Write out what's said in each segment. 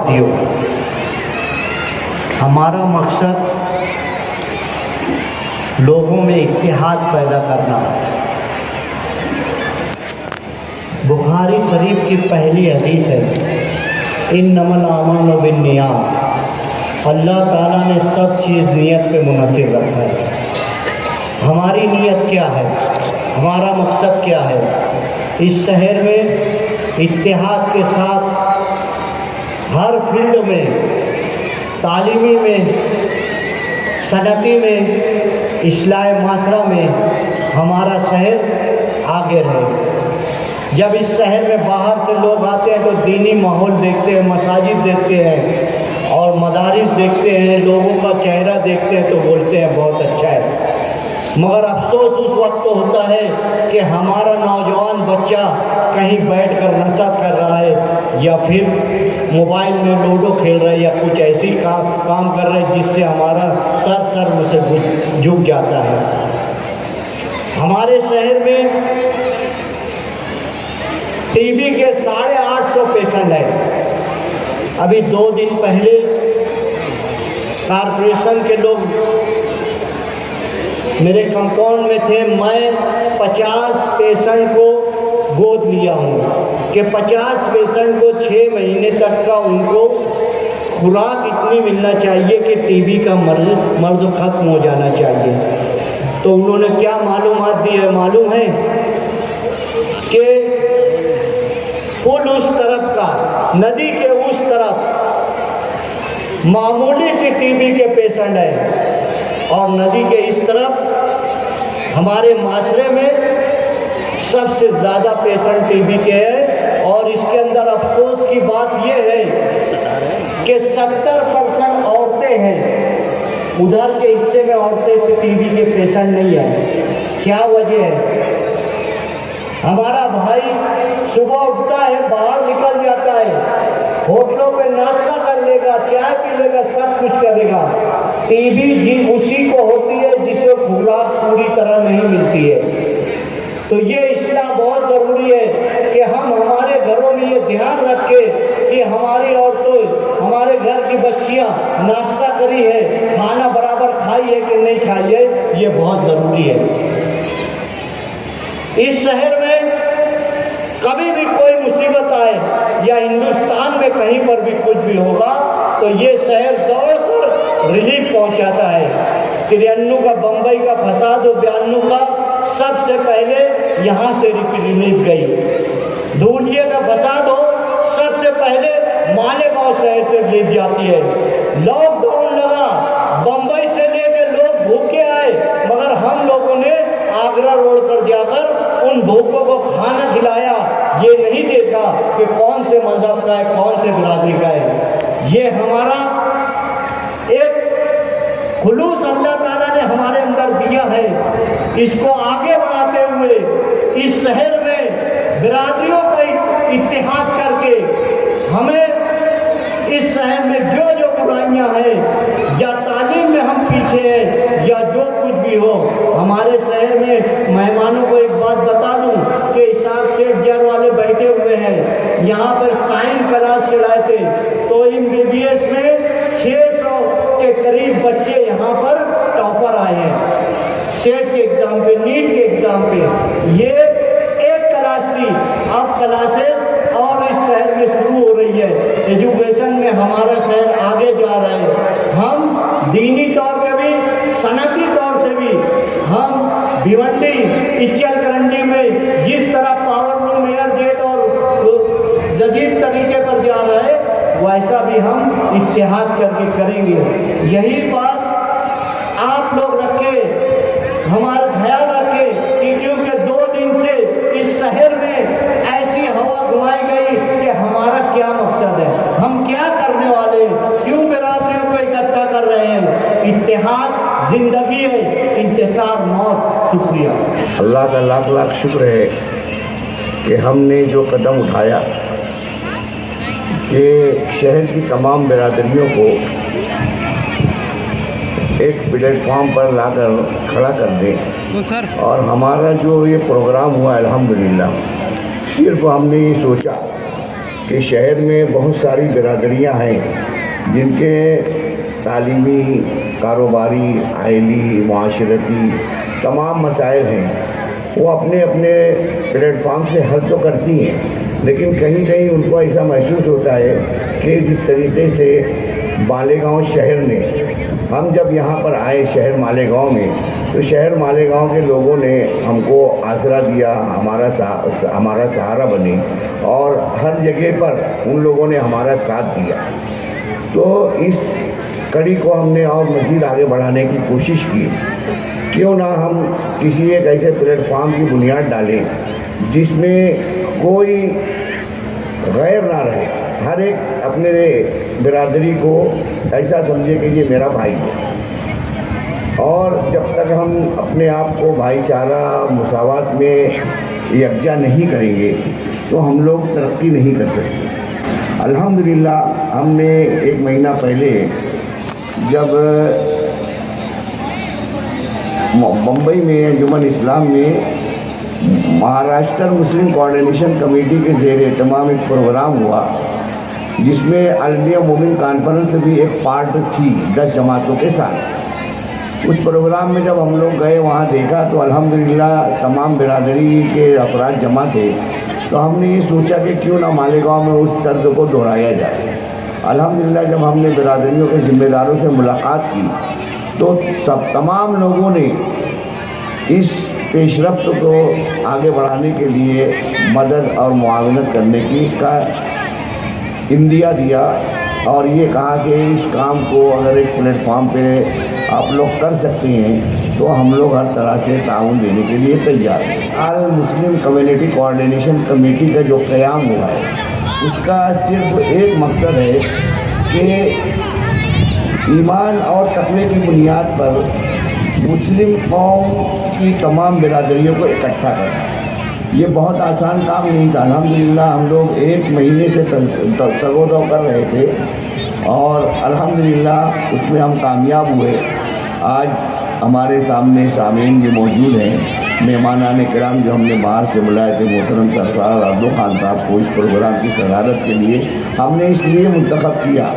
साथियों, हमारा मकसद लोगों में इत्तेहाद पैदा करना है। बुखारी शरीफ की पहली हदीस है, इन्नमल आमालु बिन्नियात। अल्लाह ताला ने सब चीज़ नियत पे मुनहसिर रखा है। हमारी नियत क्या है, हमारा मकसद क्या है? इस शहर में इत्तेहाद के साथ हर फील्ड में, तालीमी में, सनती में, इस्लाह माशरा में हमारा शहर आगे रहे। जब इस शहर में बाहर से लोग आते हैं तो दीनी माहौल देखते हैं, मसाजिद देखते हैं और मदारिस देखते हैं, लोगों का चेहरा देखते हैं तो बोलते हैं बहुत अच्छा है। मगर अफसोस उस वक्त तो होता है कि हमारा नौजवान बच्चा कहीं बैठकर नशा कर रहा है या फिर मोबाइल में लूडो खेल रहा है या कुछ ऐसी काम कर रहे हैं जिससे हमारा सर मुझसे झुक जाता है। हमारे शहर में टीबी के 850 पेशेंट हैं। अभी 2 दिन पहले कॉरपोरेशन के लोग मेरे कंपाउंड में थे। मैं 50 पेशेंट को गोद लिया हूँ कि 50 पेशेंट को 6 महीने तक का उनको खुराक इतनी मिलना चाहिए कि टीबी का मर्ज ख़त्म हो जाना चाहिए। तो उन्होंने क्या मालूमात दी है, मालूम है कि पुल उस तरफ का, नदी के उस तरफ मामूली सी टीबी के पेशेंट हैं और नदी के इस तरफ हमारे माशरे में सबसे ज़्यादा पेशेंट टीबी के हैं। और इसके अंदर अफसोस की बात यह है कि 70% औरतें हैं। उधर के हिस्से में औरतें टीबी के पेशेंट नहीं हैं। क्या वजह है? हमारा भाई सुबह उठता है, बाहर निकल जाता है, होटलों पे नाश्ता कर लेगा, चाय पी लेगा, सब कुछ करेगा। टीबी जी उसी को होती है जिसे खुराक पूरी तरह नहीं मिलती है। तो ये इस्लाह बहुत ज़रूरी है कि हम हमारे घरों में ये ध्यान रखें कि हमारी औरतें, हमारे घर की बच्चियां नाश्ता करी है, खाना बराबर खाई है कि नहीं खाई है, ये बहुत ज़रूरी है। इस शहर में कभी भी कोई मुसीबत आए या हिंदुस्तान में कहीं पर भी कुछ भी होगा तो ये शहर दौड़कर रिलीफ पहुंचाता है। 93 का बम्बई का फसाद और 92 का सबसे पहले यहाँ से रिलीफ गई। धूलिया का फसाद हो, सबसे पहले मालेगांव शहर से रिलीफ जाती है। लॉकडाउन लगा, बम्बई से लेकर लोग भूखे आए, मगर हम लोगों ने आगरा रोड पर जाकर उन भूखों को खाना खिलाया। ये नहीं देखा कि कौन से मजहब का है, कौन से बिरादरी का है। ये हमारा एक खुलूस अल्लाह ताला ने हमारे अंदर दिया है। इसको आगे बढ़ाते हुए इस शहर में बिरादरियों का इत्तेहाद करके हमें इस शहर में जो जो बुराइयां हैं या तालीम में हम पीछे हैं या जो कुछ भी हो, हमारे शहर में मेहमानों को एक बात बता दूं कि इसाक सेठ जर वाले बैठे हुए हैं। यहाँ पर साइंस क्लास चलाए थे तो MBBS में 600 के करीब बच्चे यहाँ पर टॉपर आए हैं। सेट के एग्ज़ाम पे, नीट के एग्ज़ाम पे। ये एक क्लास थी, अब क्लासेस और इस शहर में शुरू हो रही है। एजुकेशन में हमारा शहर आगे जा रहा है। हम दीनी तौर पे भी, सनती तौर से भी, हम भिवंडी, इच्चल करंजी में जिस तरह पावरलूम, एयर जेट और जदीद तरीके पर जा रहे हैं, वैसा भी हम इत्तेहाद करके करेंगे। यही बात आप लोग रखें, हमारा ख्याल रखें कि क्योंकि 2 दिन से इस शहर में ऐसी हवा घुमाई गई कि हमारा क्या मकसद है, हम क्या करने वाले हैं, क्यों बिरादरियों को इकट्ठा कर रहे हैं। इत्तेहाद जिंदगी है, इंतसार मौत। शुक्रिया। अल्लाह का लाख लाख शुक्र है कि हमने जो कदम उठाया कि शहर की तमाम बिरादरियों को एक प्लेटफॉर्म पर लाकर खड़ा कर दें। और हमारा जो ये प्रोग्राम हुआ अल्हम्दुलिल्लाह, सिर्फ हमने ये सोचा کہ شہر میں بہت ساری برادریاں ہیں جن کے تعلیمی، کاروباری، عائلی، معاشرتی تمام مسائل ہیں، وہ اپنے اپنے پلیٹ فارم سے حل تو کرتی ہیں، لیکن کہیں کہیں ان کو ایسا محسوس ہوتا ہے کہ جس طریقے سے مالیگاؤں شہر نے، ہم جب یہاں پر آئے شہر مالیگاؤں میں، تو شہر مالیگاؤں کے لوگوں نے ہم کو آسرا دیا، ہمارا سہارا بنے، اور ہر جگہ پر ان لوگوں نے ہمارا ساتھ دیا۔ تو اس کڑی کو ہم نے اور مزید آگے بڑھانے کی کوشش کی، کیوں نہ ہم کسی ایک ایسے پلیٹ فارم کی بنیاد ڈالیں جس میں کوئی غیر نہ رہے، ہر ایک اپنے برادری کو ایسا سمجھے کہ یہ میرا بھائی ہے، اور جب تک ہم اپنے آپ کو بھائی چارہ مساوات میں یکجا نہیں کریں گے تو ہم لوگ ترقی نہیں کر سکتے۔ الحمدللہ ہم نے 1 مہینہ پہلے جب بمبئی میں انجمن اسلام میں مہاراشٹر مسلم کوآرڈینیشن کمیٹی کے زیر اہتمام ایک پروگرام ہوا، جس میں آل انڈیا مومن کانفرنس بھی ایک پارٹ تھی 10 جماعتوں کے ساتھ۔ اس پروگرام میں جب ہم لوگ گئے، وہاں دیکھا تو الحمدللہ تمام برادری کے افراد جمع تھے، تو ہم نے یہ سوچا کہ کیوں نہ مالیگاؤں میں اس طرز کو دہرایا جائے۔ الحمدللہ جب ہم نے برادریوں کے ذمہ داروں سے ملاقات کی تو تمام لوگوں نے اس پیش رفت کو آگے بڑھانے کے لیے مدد اور معاونت کرنے کا عندیہ دیا، اور یہ کہا کہ اس کام کو اگر ایک پلیٹ فارم پہ آپ لوگ کر سکتے ہیں تو ہم لوگ ہر طرح سے تعاون دینے کے لیے تیار ہیں۔ آل مسلم کمیونٹی کوآرڈینیشن کمیٹی کا جو قیام ہوا ہے، اس کا صرف ایک مقصد ہے کہ ایمان اور تقوی کی بنیاد پر مسلم قوم کی تمام برادریوں کو اکٹھا کرنا۔ یہ بہت آسان کام نہیں تھا۔ الحمدللہ ہم لوگ 1 مہینے سے تگ و دو کر رہے تھے، اور الحمدللہ اس میں ہم کامیاب ہوئے۔ آج ہمارے سامنے سامعین بھی موجود ہیں، مہمانان کرام جو ہم نے باہر سے بلائے تھے، محترم سرفراز عبدو خان صاحب کو اس پروگرام کی صدارت کے لیے ہم نے اس لیے منتخب کیا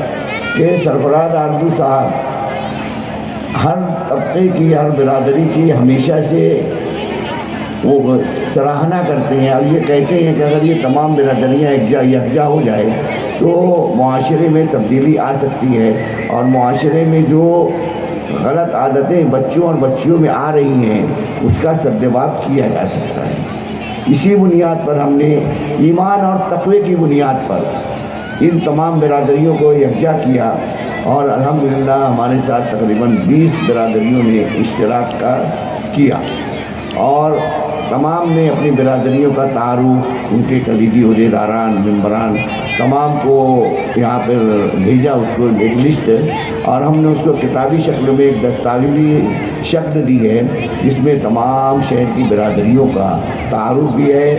کہ سرفراز عبدو صاحب ہر طبقے کی، ہر برادری کی ہمیشہ سے وہ سراہنا کرتے ہیں، اور یہ کہتے ہیں کہ اگر یہ تمام برادریاں یکجا ہو جائے تو معاشرے میں تبدیلی آ سکتی ہے، اور معاشرے میں جو غلط عادتیں بچوں اور بچیوں میں آ رہی ہیں اس کا سدباب کیا جا سکتا ہے۔ اسی بنیاد پر ہم نے ایمان اور تقوی کی بنیاد پر ان تمام برادریوں کو یکجا کیا، اور الحمدللہ ہمارے ساتھ تقریباً 20 برادریوں نے اشتراک کیا، اور تمام نے اپنی برادریوں کا تعارف، ان کے کلیدی عہدیداران، ممبران تمام کو یہاں پر بھیجا، اس کو ایک لسٹ، اور ہم نے اس کو کتابی شکل میں ایک دستاویزی شکل دی ہے، جس میں تمام شہر کی برادریوں کا تعارف بھی ہے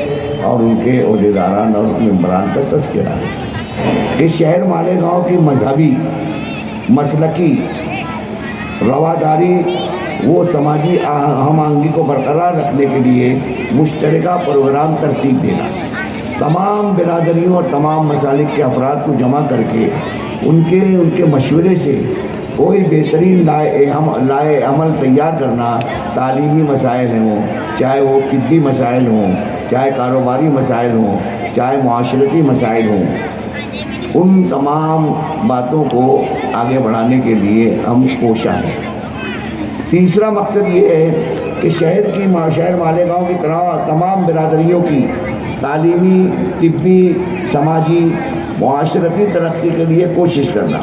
اور ان کے عہدیداران اور ممبران کا تذکرہ ہے۔ اس شہر مالیگاؤں کی مذہبی، مسلکی رواداری وہ سماجی ہم آہنگی کو برقرار رکھنے کے لیے مشترکہ پروگرام ترتیب دینا، تمام برادریوں اور تمام مسالک کے افراد کو جمع کر کے ان کے مشورے سے کوئی بہترین لائحہ عمل تیار کرنا، تعلیمی مسائل ہوں، چاہے وہ طبی مسائل ہوں، چاہے کاروباری مسائل ہوں، چاہے معاشرتی مسائل ہوں، ان تمام باتوں کو آگے بڑھانے کے لیے ہم کوشاں ہیں۔ تیسرا مقصد یہ ہے کہ شہر مالیگاؤں کی تمام برادریوں کی تعلیمی، طبی، سماجی، معاشرتی ترقی کے لیے کوشش کرنا۔